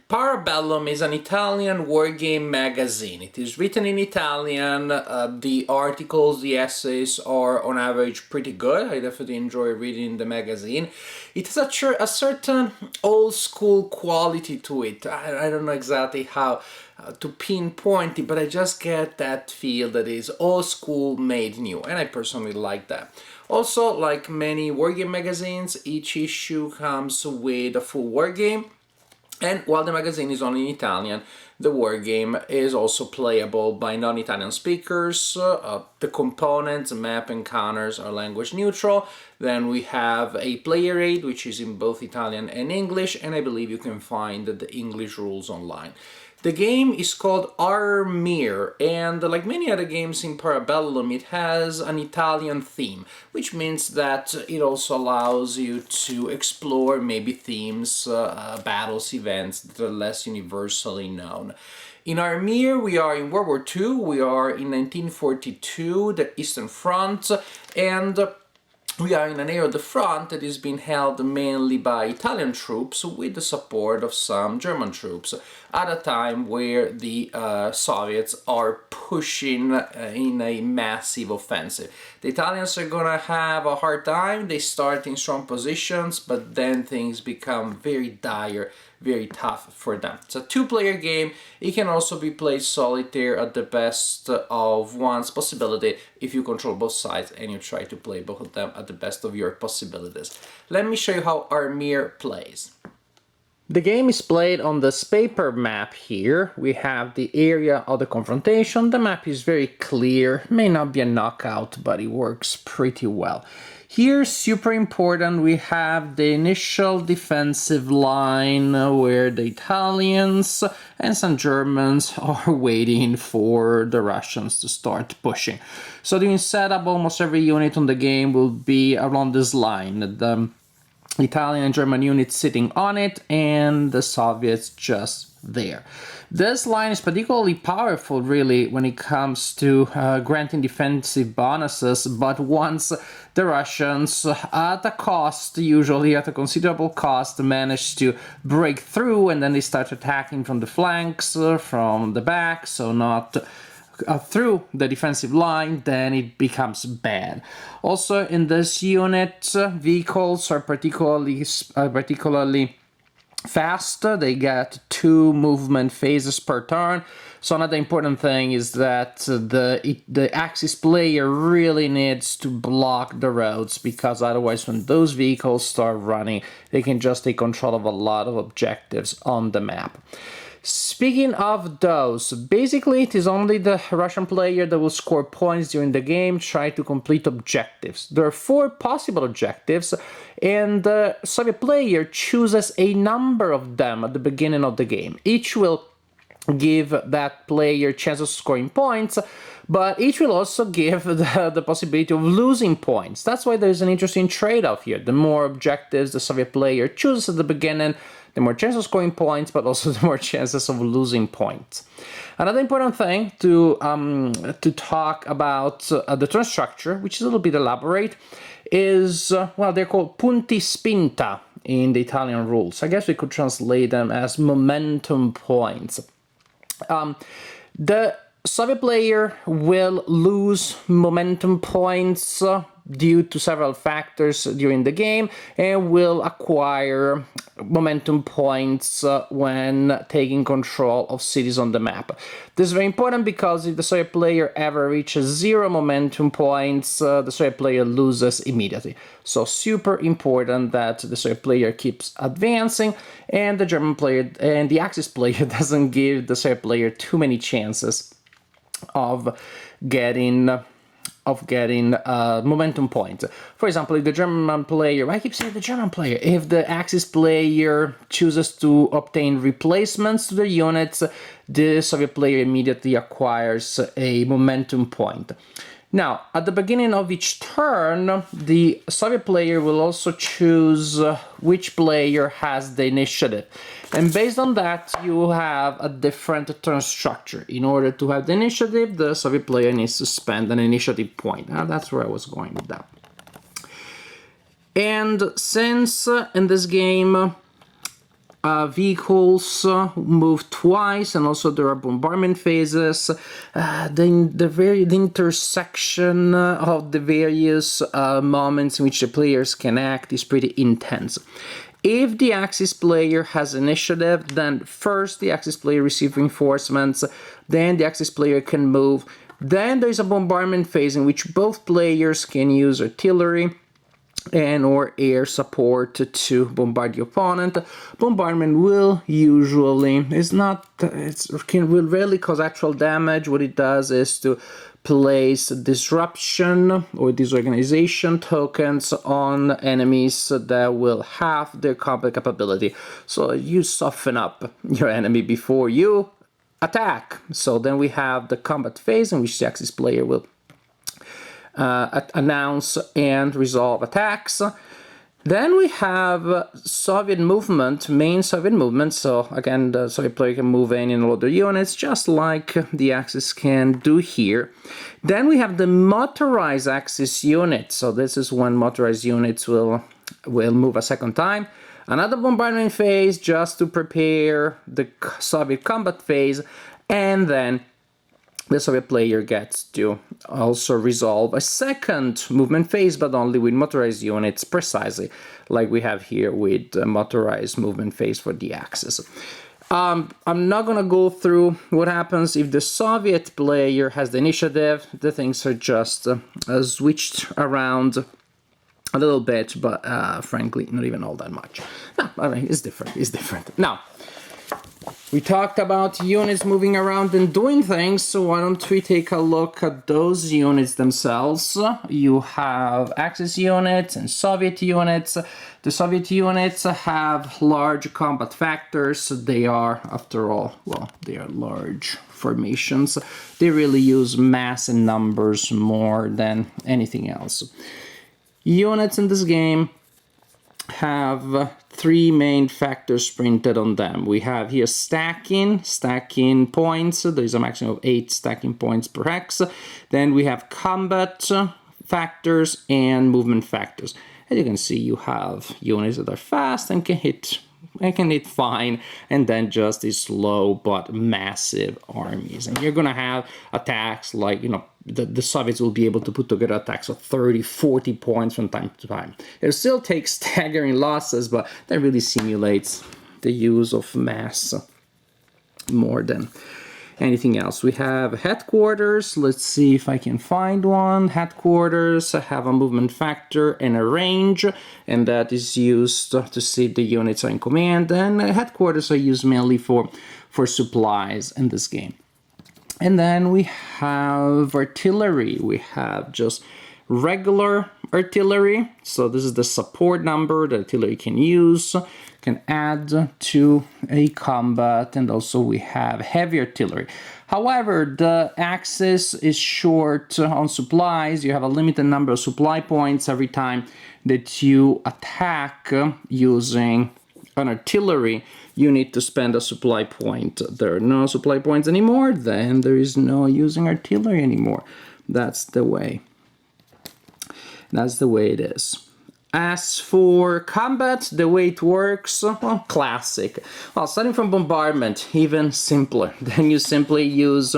Parabellum is an Italian wargame magazine. It is written in Italian. The articles, the essays are on average pretty good. I definitely enjoy reading the magazine. It has a certain old school quality to it. I don't know exactly how to pinpoint it, but I just get that feel that is old school made new, and I personally like that. Also, like many wargame magazines, each issue comes with a full wargame. And while the magazine is only in Italian, the wargame is also playable by non-Italian speakers. The components, map, and counters are language neutral. Then we have a player aid, which is in both Italian and English, and I believe you can find the English rules online. The game is called ARMIR, and like many other games in Parabellum, it has an Italian theme, which means that it also allows you to explore maybe themes, battles, events that are less universally known. In ARMIR, we are in World War II, we are in 1942, the Eastern Front, and we are in an area of the front that is being held mainly by Italian troops with the support of some German troops at a time where the Soviets are pushing in a massive offensive. The Italians are gonna have a hard time. They start in strong positions, but then things become very dire, very tough for them. It's a two-player game. It can also be played solitaire at the best of one's possibility if you control both sides and you try to play both of them at the best of your possibilities. Let me show you how ARMIR plays. The game is played on this paper map here. We have the area of the confrontation. The map is very clear, may not be a knockout, but it works pretty well. Here, super important, we have the initial defensive line where the Italians and some Germans are waiting for the Russians to start pushing. So the setup, almost every unit on the game will be around this line. The Italian and German units sitting on it, and the Soviets just there. This line is particularly powerful, really, when it comes to granting defensive bonuses, but once the Russians, at a cost, usually at a considerable cost, manage to break through, and then they start attacking from the flanks, from the back, so not through the defensive line, then it becomes bad. Also, in this unit, vehicles are particularly fast. They get 2 movement phases per turn. So another important thing is that the Axis player really needs to block the roads, because otherwise when those vehicles start running, they can just take control of a lot of objectives on the map. Speaking of those, basically it is only the Russian player that will score points during the game, try to complete objectives. There are 4 possible objectives, and the Soviet player chooses a number of them at the beginning of the game. Each will give that player chances of scoring points, but each will also give the possibility of losing points. That's why there's an interesting trade-off here. The more objectives the Soviet player chooses at the beginning, the more chances of scoring points, but also the more chances of losing points. Another important thing to talk about the turn structure, which is a little bit elaborate, is, well, they're called punti spinta in the Italian rules. I guess we could translate them as momentum points. The Soviet player will lose momentum points due to several factors during the game, and will acquire momentum points when taking control of cities on the map. This is very important because if the Soviet player ever reaches 0 momentum points, the Soviet player loses immediately. So super important that the Soviet player keeps advancing, and the German player and the Axis player doesn't give the Soviet player too many chances of getting momentum points. For example, if the German player, I keep saying the German player, if the Axis player chooses to obtain replacements to the units, the Soviet player immediately acquires a momentum point. Now, at the beginning of each turn, the Soviet player will also choose which player has the initiative. And based on that, you have a different turn structure. In order to have the initiative, the Soviet player needs to spend an initiative point. Now, that's where I was going with that. And since in this game vehicles move twice, and also there are bombardment phases. The intersection of the various moments in which the players can act is pretty intense. If the Axis player has initiative, then first the Axis player receives reinforcements, then the Axis player can move. Then there's a bombardment phase in which both players can use artillery and or air support to bombard the opponent. Bombardment will usually will rarely cause actual damage. What it does is to place disruption or disorganization tokens on enemies that will have their combat capability. So you soften up your enemy before you attack. So then we have the combat phase in which the Axis player will announce and resolve attacks. Then we have Soviet movement, main Soviet movement. So again, the Soviet player can move in and load their units, just like the Axis can do here. Then we have the Motorized Axis unit. So this is when motorized units will move a second time. Another bombardment phase just to prepare the Soviet combat phase, and then the Soviet player gets to also resolve a second movement phase, but only with motorized units, precisely like we have here with the motorized movement phase for the Axis. I'm not going to go through what happens if the Soviet player has the initiative. The things are just switched around a little bit, but frankly, not even all that much. No, I mean, it's different. Now, we talked about units moving around and doing things, so why don't we take a look at those units themselves. You have Axis units and Soviet units. The Soviet units have large combat factors. They are, after all, well, they are large formations. They really use mass and numbers more than anything else. Units in this game have three main factors printed on them. We have here stacking points. There's a maximum of 8 stacking points per hex. Then we have combat factors and movement factors. As you can see, you have units that are fast and can hit fine, and then just these slow but massive armies. And you're gonna have attacks like, the Soviets will be able to put together attacks of 30, 40 points from time to time. It still takes staggering losses, but that really simulates the use of mass more than anything else. We have headquarters. Let's see if I can find one. Headquarters have a movement factor and a range, and that is used to see if the units are in command. And headquarters are used mainly for supplies in this game. And then we have artillery. We have just regular artillery. So this is the support number that artillery can use, can add to a combat. And also we have heavy artillery. However, the Axis is short on supplies. You have a limited number of supply points every time that you attack using an artillery. You need to spend a supply point. There are no supply points anymore, then there is no using artillery anymore. That's the way. That's the way it is. As for combat, the way it works, well, classic. Well, starting from bombardment, even simpler. Then you simply use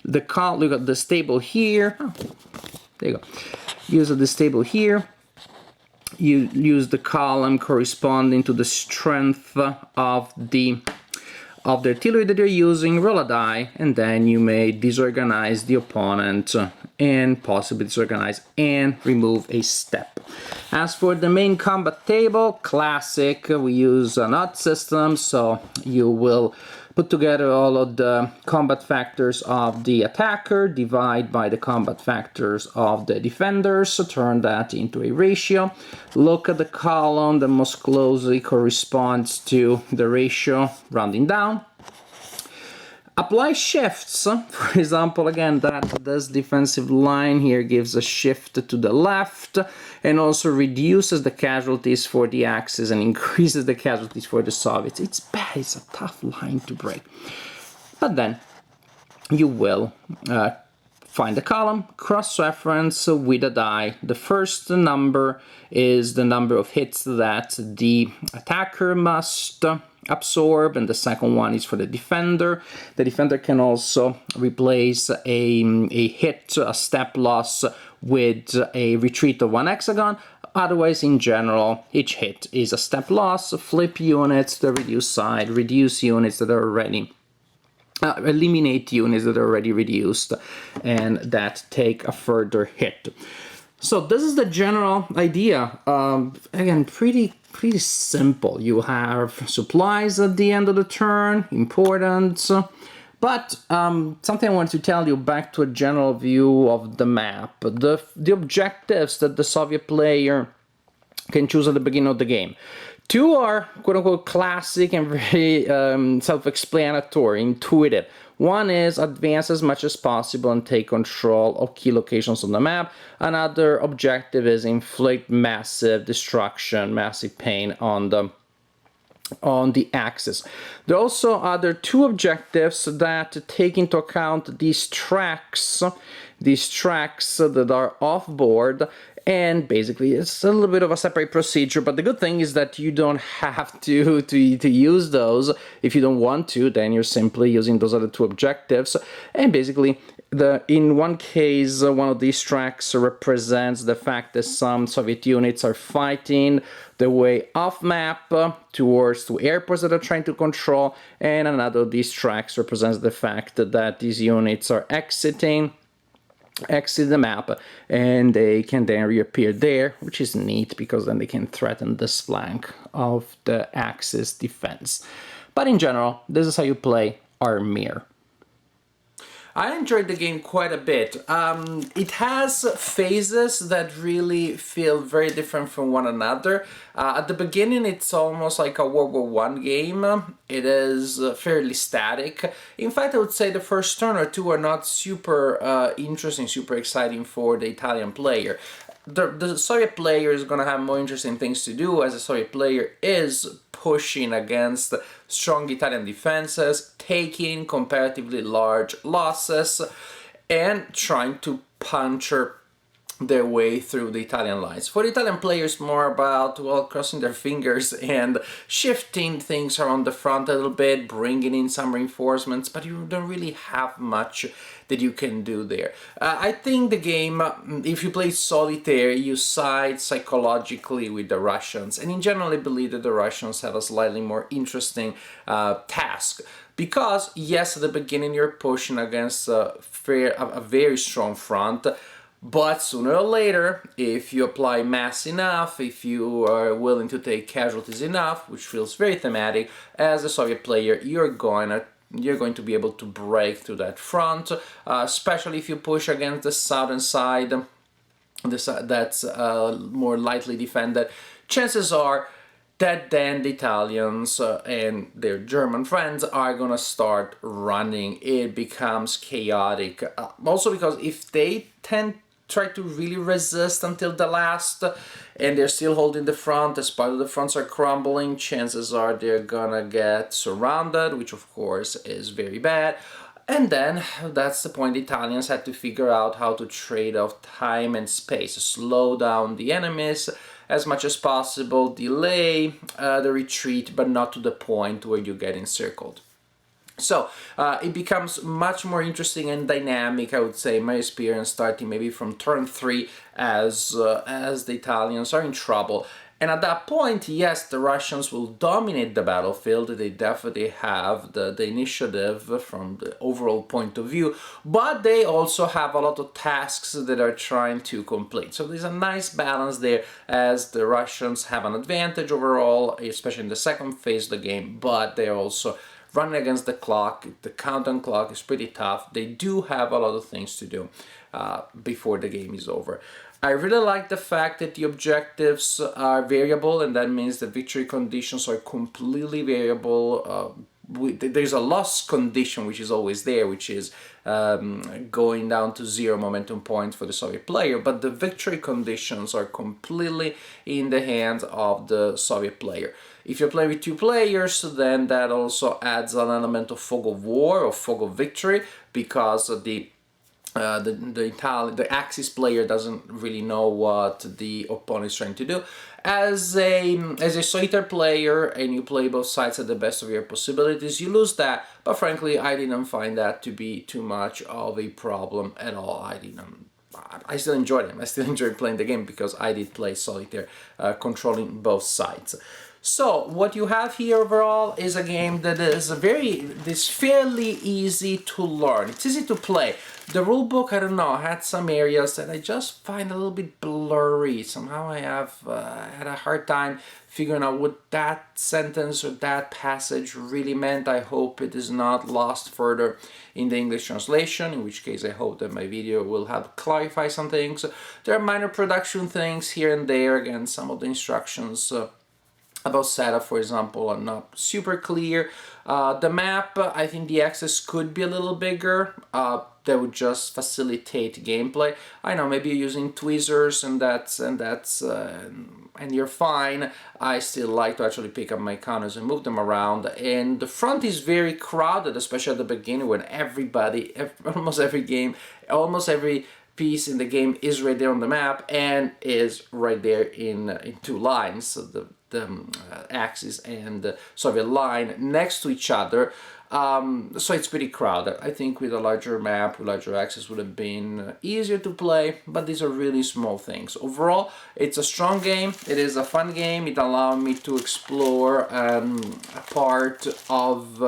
look at the stable here. Oh, there you go. Use the stable here. You use the column corresponding to the strength of the artillery that you're using, roll a die, and then you may disorganize the opponent and possibly disorganize and remove a step. As for the main combat table, classic, we use an odd system, so you will put together all of the combat factors of the attacker, divide by the combat factors of the defenders, turn that into a ratio. Look at the column that most closely corresponds to the ratio, rounding down. Apply shifts. For example, again, this defensive line here gives a shift to the left and also reduces the casualties for the Axis and increases the casualties for the Soviets. It's bad. It's a tough line to break. But then you will find the column, cross-reference with a die. The first number is the number of hits that the attacker must absorb, and the second one is for the defender. The defender can also replace a hit, a step loss, with a retreat of 1 hexagon. Otherwise, in general, each hit is a step loss, flip units to the reduced side, reduce units that are already eliminate units that are already reduced and that take a further hit. So this is the general idea. Again, pretty simple. You have supplies at the end of the turn, important. But something I want to tell you back to a general view of the map. The objectives that the Soviet player can choose at the beginning of the game. Two are quote-unquote classic and very self-explanatory, intuitive. One is advance as much as possible and take control of key locations on the map. Another objective is inflict massive destruction, massive pain on the axis. There are also other two objectives that take into account these tracks that are off board, and basically it's a little bit of a separate procedure, but the good thing is that you don't have to use those. If you don't want to, then you're simply using those other two objectives. And basically in one case, one of these tracks represents the fact that some Soviet units are fighting their way off map towards two airports that are trying to control, and another of these tracks represents the fact that these units are exit the map, and they can then reappear there, which is neat because then they can threaten this flank of the Axis defense. But in general, this is how you play ARMIR. I enjoyed the game quite a bit. It has phases that really feel very different from one another. At the beginning, it's almost like a World War I game. It is fairly static. In fact, I would say the first turn or two are not super interesting, super exciting for the Italian player. The Soviet player is going to have more interesting things to do, as the Soviet player is pushing against strong Italian defenses, taking comparatively large losses, and trying to puncture their way through the Italian lines. For the Italian players, more about, well, crossing their fingers and shifting things around the front a little bit, bringing in some reinforcements, but you don't really have much that you can do there. I think the game, if you play solitaire, you side psychologically with the Russians, and in general I believe that the Russians have a slightly more interesting task. Because, yes, at the beginning you're pushing against a very strong front, but sooner or later, if you apply mass enough, if you are willing to take casualties enough, which feels very thematic, as a Soviet player, you're going to be able to break through that front, especially if you push against the southern side, the side that's more lightly defended. Chances are that then the Italians and their German friends are gonna start running. It becomes chaotic. Also because if they try to really resist until the last and they're still holding the front, as part of the fronts are crumbling, chances are they're gonna get surrounded, which of course is very bad. And then that's the point. The Italians had to figure out how to trade off time and space, slow down the enemies as much as possible, delay the retreat, but not to the point where you get encircled. So it becomes much more interesting and dynamic, I would say, in my experience, starting maybe from turn 3 as the Italians are in trouble. And at that point, yes, the Russians will dominate the battlefield. They definitely have the initiative from the overall point of view, but they also have a lot of tasks that are trying to complete. So there's a nice balance there, as the Russians have an advantage overall, especially in the second phase of the game, but they're also running against the clock. The countdown clock is pretty tough. They do have a lot of things to do before the game is over. I really like the fact that the objectives are variable, and that means the victory conditions are completely variable. There's a loss condition which is always there, which is going down to 0 momentum points for the Soviet player, but the victory conditions are completely in the hands of the Soviet player. If you're playing with 2 players, then that also adds an element of fog of war or fog of victory, because the the Axis player doesn't really know what the opponent is trying to do. As a solitaire player, and you play both sides at the best of your possibilities, you lose that. But frankly, I didn't find that to be too much of a problem at all. I still enjoyed it. I still enjoyed playing the game because I did play solitaire, controlling both sides. So what you have here overall is a game that is fairly easy to learn. It's easy to play. The rulebook, I don't know, had some areas that I just find a little bit blurry. Somehow I have had a hard time figuring out what that sentence or that passage really meant. I hope it is not lost further in the English translation, in which case I hope that my video will help clarify some things. There are minor production things here and there. Again, some of the instructions about setup, for example, are not super clear. The map, I think the axis could be a little bigger. That would just facilitate gameplay. I know, maybe you're using tweezers and you're fine. I still like to actually pick up my counters and move them around. And the front is very crowded, especially at the beginning when almost every piece in the game is right there on the map and is right there in two lines. So the Axis and the Soviet line next to each other. So it's pretty crowded. I think with a larger map, with larger Axis would have been easier to play, but these are really small things. Overall, it's a strong game. It is a fun game. It allowed me to explore a part of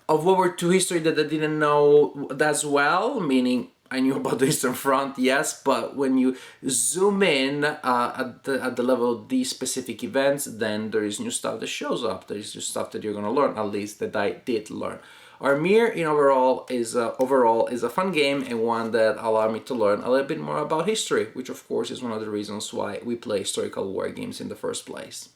World War II history that I didn't know as well, meaning I knew about the Eastern Front, yes, but when you zoom in at the level of these specific events, then there is new stuff that shows up. There is new stuff that you're going to learn, at least that I did learn. ARMIR overall is a fun game, and one that allowed me to learn a little bit more about history, which of course is one of the reasons why we play historical war games in the first place.